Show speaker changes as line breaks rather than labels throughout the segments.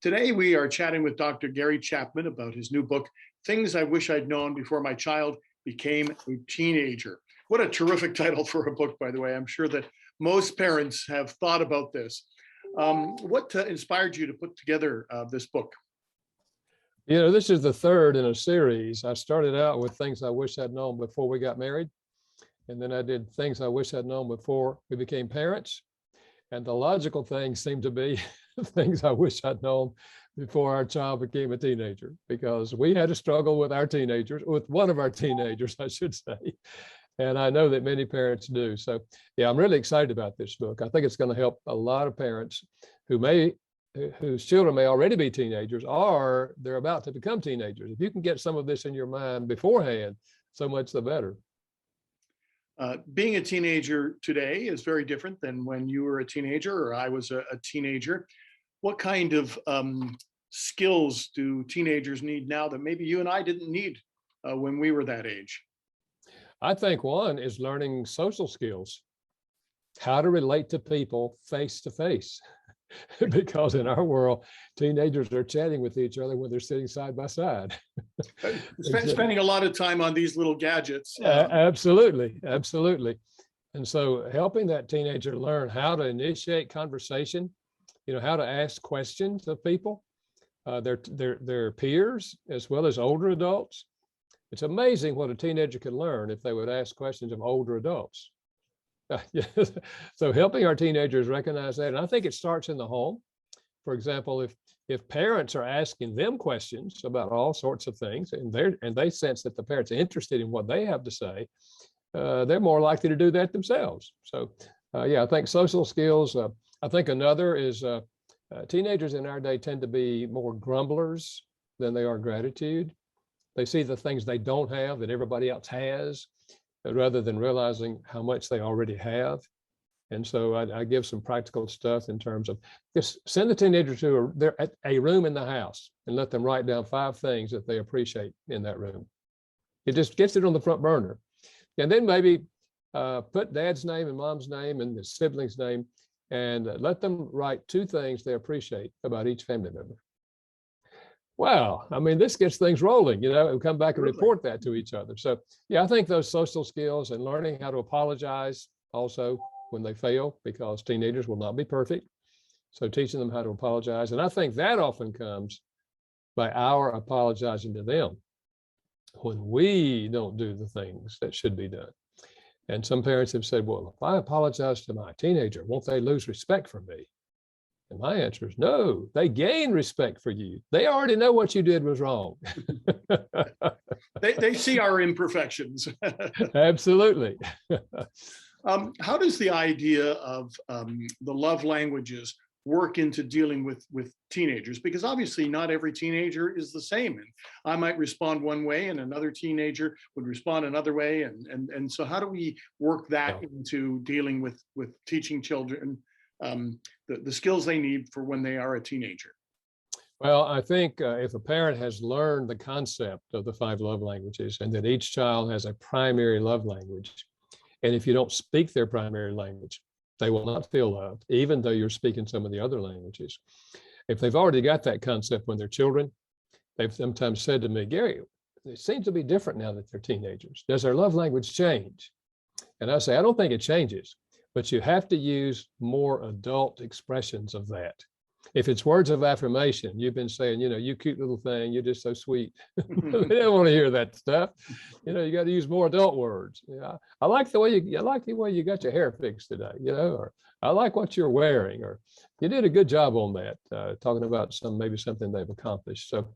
Today, we are chatting with Dr. Gary Chapman about his new book, Things I Wish I'd Known Before My Child Became a Teenager. What a terrific title for a book, by the way. I'm sure that most parents have thought about this. What inspired you to put together this book?
You know, this is the third in a series. I started out with things I wish I'd known before we got married. And then I did things I wish I'd known before we became parents. And the logical thing seemed to be things I wish I'd known before our child became a teenager, because we had a struggle with our teenagers, with one of our teenagers, I should say. And I know that many parents do. So yeah, I'm really excited about this book. I think it's going to help a lot of parents whose children may already be teenagers, or they're about to become teenagers. If you can get some of this in your mind beforehand, so much the better.
Being a teenager today is very different than when you were a teenager or I was a teenager. What kind of skills do teenagers need now that maybe you and I didn't need when we were that age?
I think one is learning social skills, how to relate to people face to face. Because in our world, teenagers are chatting with each other when they're sitting side by side.
Spending a lot of time on these little gadgets.
Absolutely, absolutely. And so helping that teenager learn how to initiate conversation, how to ask questions of people, their peers, as well as older adults. It's amazing what a teenager can learn if they would ask questions of older adults. So helping our teenagers recognize that, and I think it starts in the home. For example, if parents are asking them questions about all sorts of things, and they sense that the parents are interested in what they have to say, they're more likely to do that themselves. So yeah, I think social skills. I think another is teenagers in our day tend to be more grumblers than they are gratitude. They see the things they don't have that everybody else has, rather than realizing how much they already have. And so I give some practical stuff in terms of just send the teenager to a room in the house and let them write down 5 things that they appreciate in that room. It just gets it on the front burner. And then maybe put dad's name and mom's name and the sibling's name, and let them write 2 things they appreciate about each family member. Wow, I mean, this gets things rolling, and come back and report that to each other. So yeah, I think those social skills and learning how to apologize also when they fail, because teenagers will not be perfect. So teaching them how to apologize. And I think that often comes by our apologizing to them when we don't do the things that should be done. And some parents have said, well, if I apologize to my teenager, won't they lose respect for me? And my answer is no, they gain respect for you. They already know what you did was wrong.
They see our imperfections.
Absolutely.
How does the idea of the love languages work into dealing with teenagers? Because obviously not every teenager is the same. And I might respond one way and another teenager would respond another way. And so how do we work that into dealing with teaching children the skills they need for when they are a teenager?
Well, I think if a parent has learned the concept of the 5 love languages, and that each child has a primary love language, and if you don't speak their primary language, they will not feel loved, even though you're speaking some of the other languages. If they've already got that concept when they're children, they've sometimes said to me, Gary, it seems to be different now that they're teenagers. Does their love language change? And I say, I don't think it changes, but you have to use more adult expressions of that. If it's words of affirmation, you've been saying, you cute little thing, you're just so sweet. They don't want to hear that stuff. You got to use more adult words. I like the way you got your hair fixed today, or I like what you're wearing, or you did a good job on that, talking about maybe something they've accomplished. So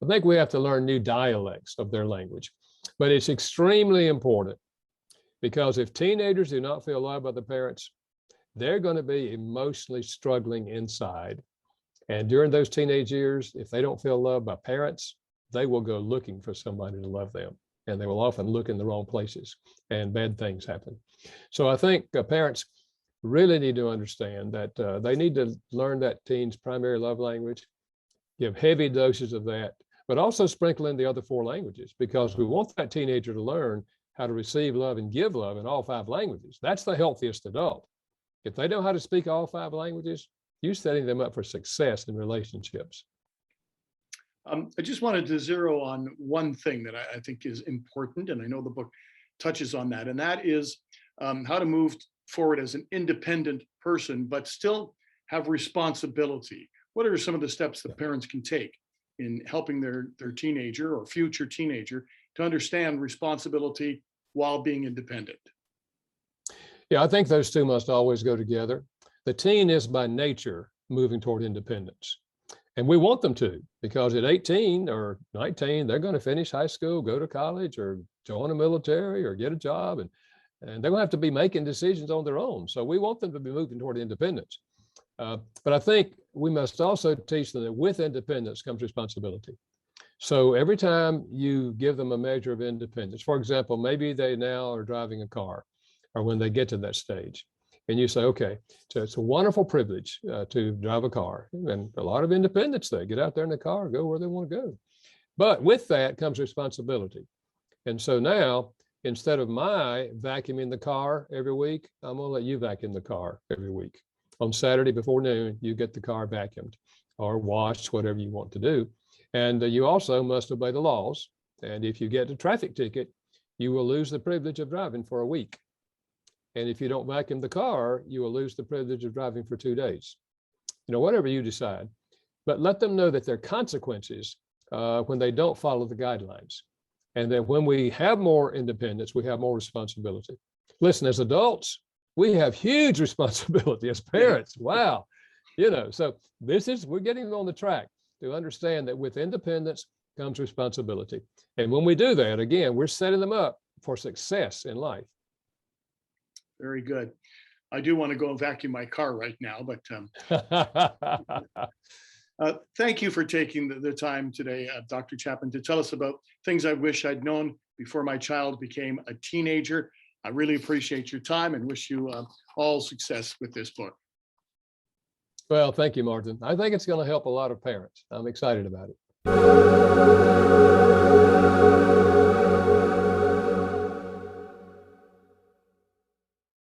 I think we have to learn new dialects of their language, but it's extremely important. Because if teenagers do not feel loved by the parents, they're going to be emotionally struggling inside. And during those teenage years, if they don't feel loved by parents, they will go looking for somebody to love them. And they will often look in the wrong places, and bad things happen. So I think parents really need to understand that they need to learn that teen's primary love language, give heavy doses of that, but also sprinkle in the other 4 languages, because we want that teenager to learn how to receive love and give love in all 5 languages. That's the healthiest adult. If they know how to speak all 5 languages, you setting them up for success in relationships.
I just wanted to zero on one thing that I think is important, and I know the book touches on that, and that is how to move forward as an independent person, but still have responsibility. What are some of the steps that parents can take in helping their teenager or future teenager to understand responsibility while being independent?
Yeah, I think those two must always go together. The teen is by nature moving toward independence. And we want them to, because at 18 or 19, they're going to finish high school, go to college, or join the military, or get a job. And they're going to have to be making decisions on their own. So we want them to be moving toward independence. But I think we must also teach them that with independence comes responsibility. So every time you give them a measure of independence, for example, maybe they now are driving a car, or when they get to that stage, and you say, okay, so it's a wonderful privilege to drive a car, and a lot of independence. They get out there in the car, go where they want to go. But with that comes responsibility. And so now, instead of my vacuuming the car every week, I'm going to let you vacuum the car every week. On Saturday before noon, you get the car vacuumed or washed, whatever you want to do. And you also must obey the laws. And if you get a traffic ticket, you will lose the privilege of driving for a week. And if you don't vacuum the car, you will lose the privilege of driving for 2 days. Whatever you decide. But let them know that there are consequences when they don't follow the guidelines. And that when we have more independence, we have more responsibility. Listen, as adults, we have huge responsibility as parents. Wow. So we're getting on the track to understand that with independence comes responsibility. And when we do that, again, we're setting them up for success in life.
Very good. I do want to go and vacuum my car right now, but thank you for taking the time today, Dr. Chapman, to tell us about things I wish I'd known before my child became a teenager. I really appreciate your time and wish you all success with this book.
Well, thank you, Martin. I think it's going to help a lot of parents. I'm excited about it.